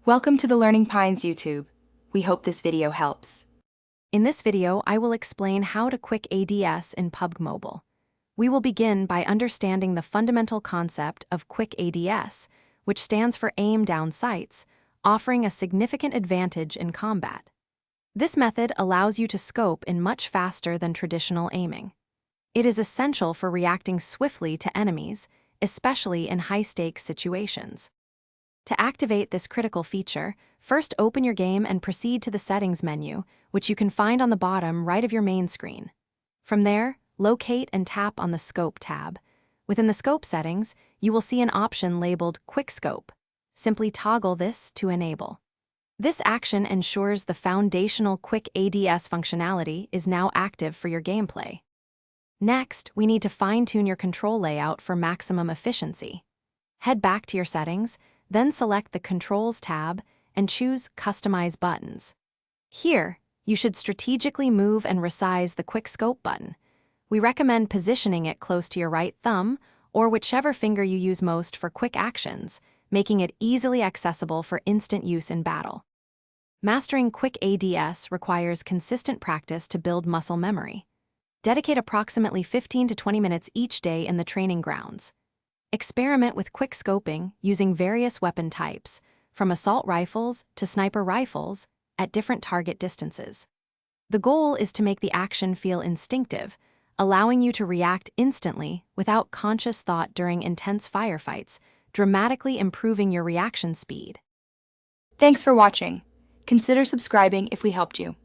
Welcome to the Learning Pines YouTube. We hope this video helps. In this video, I will explain how to quick ADS in PUBG Mobile. We will begin by understanding the fundamental concept of quick ADS, which stands for aim down sights, offering a significant advantage in combat. This method allows you to scope in much faster than traditional aiming. It is essential for reacting swiftly to enemies, especially in high-stakes situations. To activate this critical feature, first open your game and proceed to the Settings menu, which you can find on the bottom right of your main screen. From there, locate and tap on the Scope tab. Within the Scope settings, you will see an option labeled Quick Scope. Simply toggle this to enable. This action ensures the foundational Quick ADS functionality is now active for your gameplay. Next, we need to fine-tune your control layout for maximum efficiency. Head back to your settings, then select the Controls tab and choose Customize Buttons. Here, you should strategically move and resize the Quick Scope button. We recommend positioning it close to your right thumb or whichever finger you use most for quick actions, making it easily accessible for instant use in battle. Mastering quick ADS requires consistent practice to build muscle memory. Dedicate approximately 15 to 20 minutes each day in the training grounds. Experiment with quick scoping using various weapon types, from assault rifles to sniper rifles, at different target distances. The goal is to make the action feel instinctive, allowing you to react instantly without conscious thought during intense firefights, dramatically improving your reaction speed. Thanks for watching. Consider subscribing if we helped you.